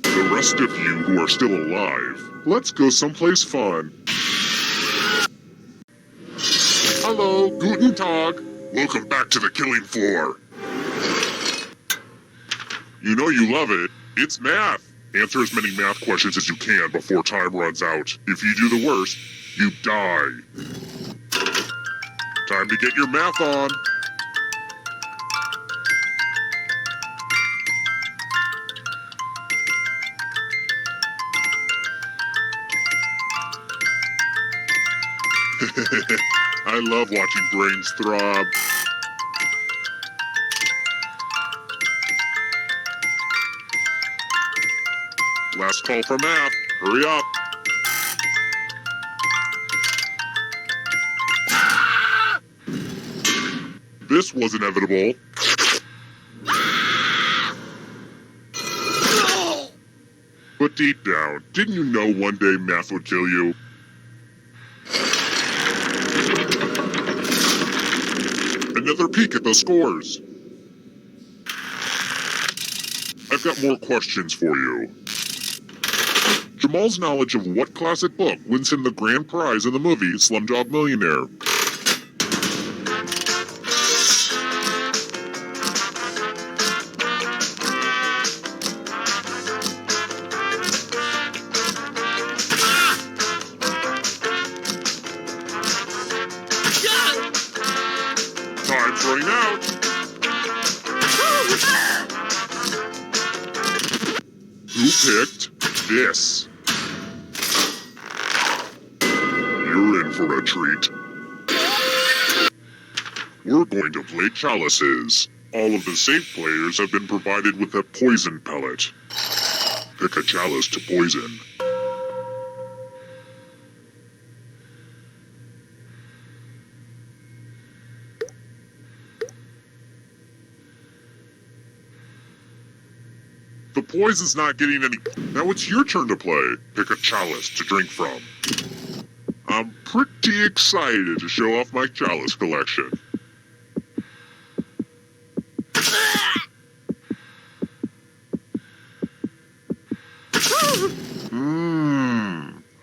The rest of you who are still alive, let's go someplace fun. Hello, Guten Tag. Welcome back to the killing floor. You know you love it. It's math. Answer as many math questions as you can before time runs out. If you do the worst, you die. Time to get your math on. I love watching brains throb. Last call for math. Hurry up. This was inevitable. But deep down, didn't you know one day math would kill you? Another peek at the scores. I've got more questions for you. Jamal's knowledge of what classic book wins him the grand prize in the movie Slumdog Millionaire? Time's running out. Who picked this? You're in for a treat. We're going to play chalices. All of the safe players have been provided with a poison pellet. Pick a chalice to poison. The poison's not getting any... Now it's your turn to play. Pick a chalice to drink from. I'm pretty excited to show off my chalice collection.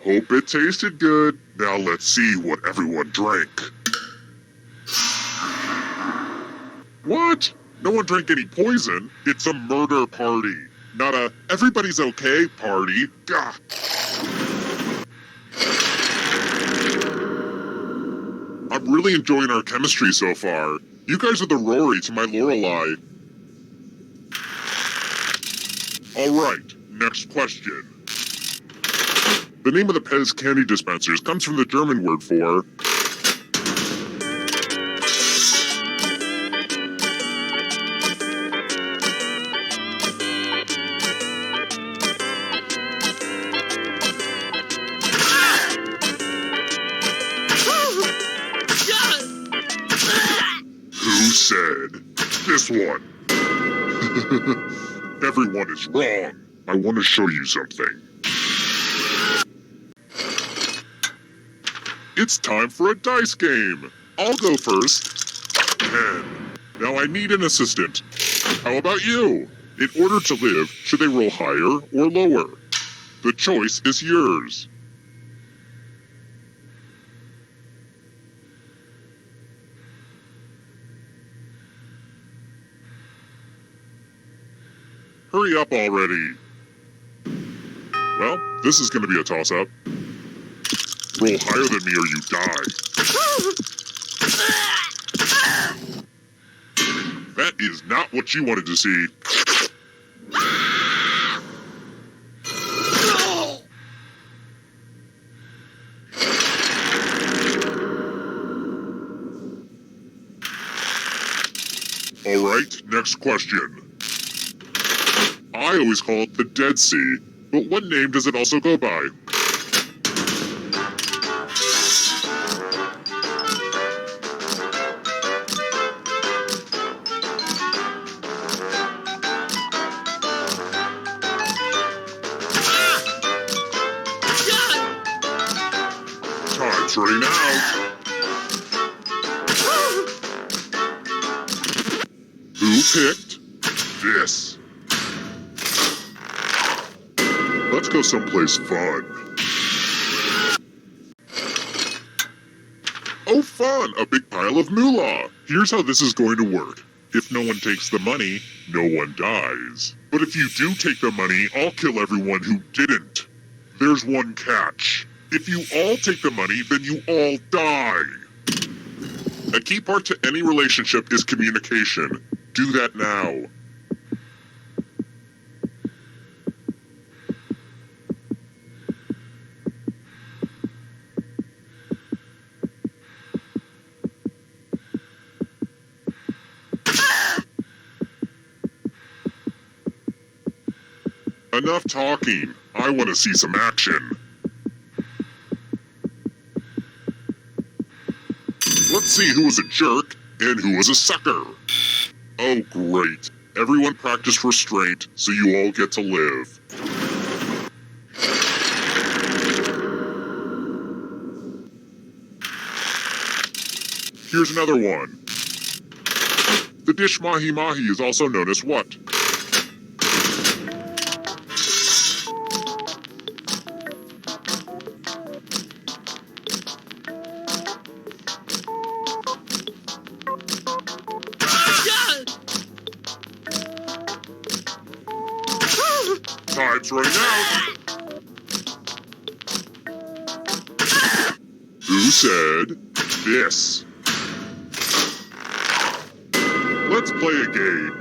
Hope it tasted good. Now let's see what everyone drank. What? No one drank any poison. It's a murder party. Not a everybody's okay party. Gah. I'm really enjoying our chemistry so far. You guys are the Rory to my Lorelei. Alright, next question. The name of the Pez candy dispensers comes from the German word for... Who said this one? Everyone is wrong. I want to show you something. It's time for a dice game. I'll go first. 10. Now I need an assistant. How about you? In order to live, should they roll higher or lower? The choice is yours. Hurry up already. Well, this is going to be a toss-up. Roll higher than me or you die. That is not what you wanted to see. Alright, next question. I always call it the Dead Sea, but what name does it also go by? Time's running out. Who picked this? Let's go someplace fun. Oh, fun! A big pile of moolah! Here's how this is going to work. If no one takes the money, no one dies. But if you do take the money, I'll kill everyone who didn't. There's one catch. If you all take the money, then you all die. A key part to any relationship is communication. Do that now. Enough talking. I want to see some action. Let's see who was a jerk and who was a sucker. Oh, great. Everyone practice restraint so you all get to live. Here's another one. The dish mahi-mahi is also known as what? Time's running out. Who said this? Let's play a game.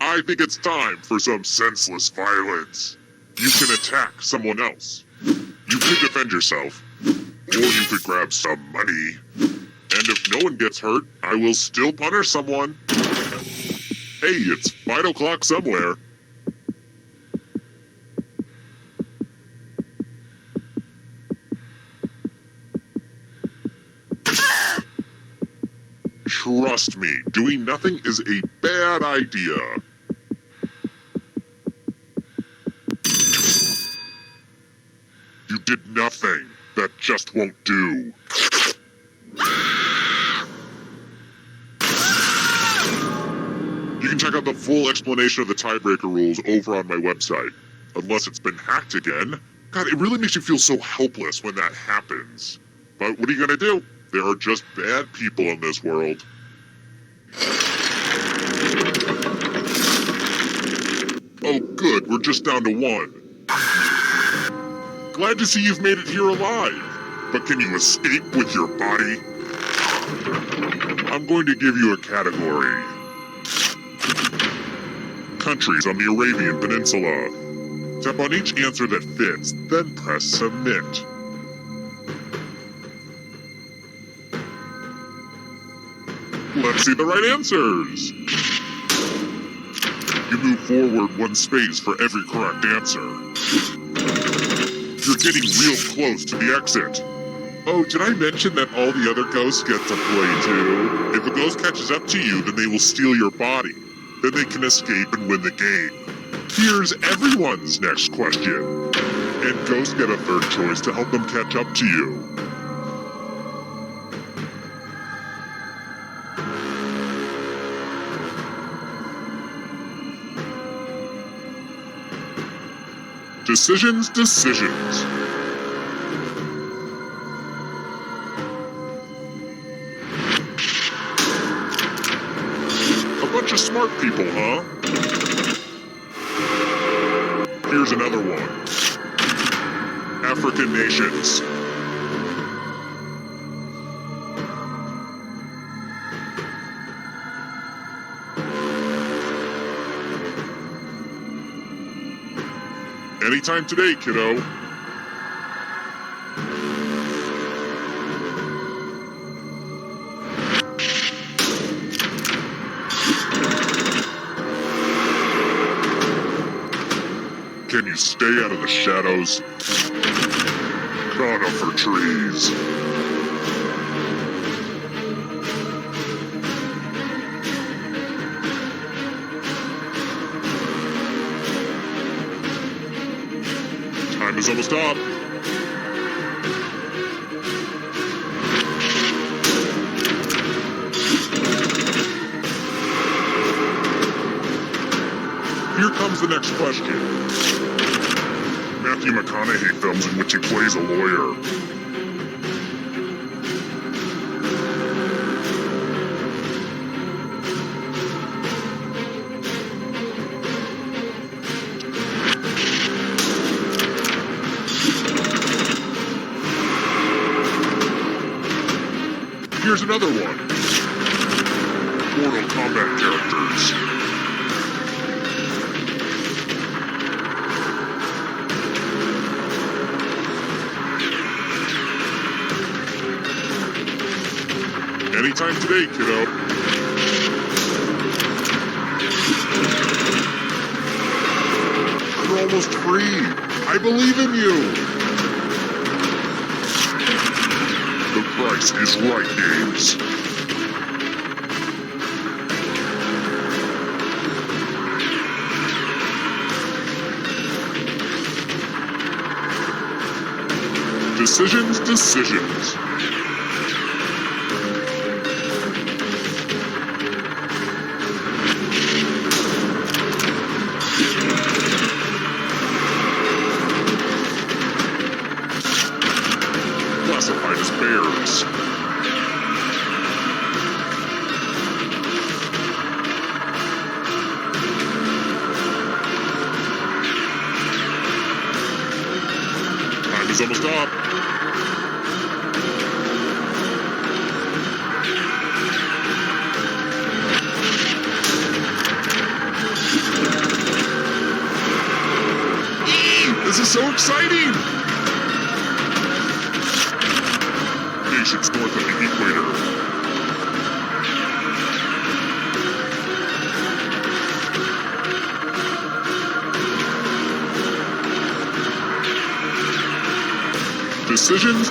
I think it's time for some senseless violence. You can attack someone else. You could defend yourself. Or you could grab some money. And if no one gets hurt, I will still punish someone. Hey, it's 5 o'clock somewhere. Trust me, doing nothing is a bad idea. You did nothing. That just won't do. You can check out the full explanation of the tiebreaker rules over on my website. Unless it's been hacked again. God, it really makes you feel so helpless when that happens. But what are you gonna do? There are just bad people in this world. Oh good, we're just down to 1. Glad to see you've made it here alive. But can you escape with your body? I'm going to give you a category. Countries on the Arabian Peninsula. Tap on each answer that fits, then press submit. Let's see the right answers. You move forward 1 space for every correct answer. You're getting real close to the exit. Oh, did I mention that all the other ghosts get to play too? If a ghost catches up to you, then they will steal your body. Then they can escape and win the game. Here's everyone's next question. And ghosts get a third choice to help them catch up to you. Decisions. A bunch of smart people, huh? Here's another one. African nations. Anytime today, kiddo. Can you stay out of the shadows? Conifer trees. Time is almost up. Here comes the next question. Matthew McConaughey films in which he plays a lawyer. Here's another one. Mortal Kombat characters. Anytime today, kiddo. You're almost free. I believe in you. The price is right, games. Decisions. Classified as bears. Time is almost up. This is so exciting! Nations north of the equator. Decisions.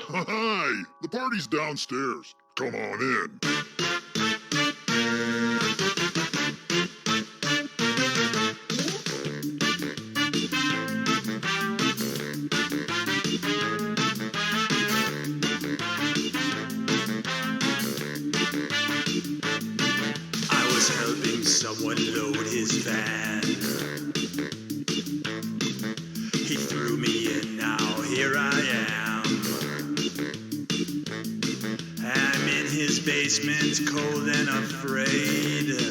Hi! The party's downstairs. Come on in. I was helping someone load his van. He threw me in, now here I am. I'm in his basement, cold and afraid.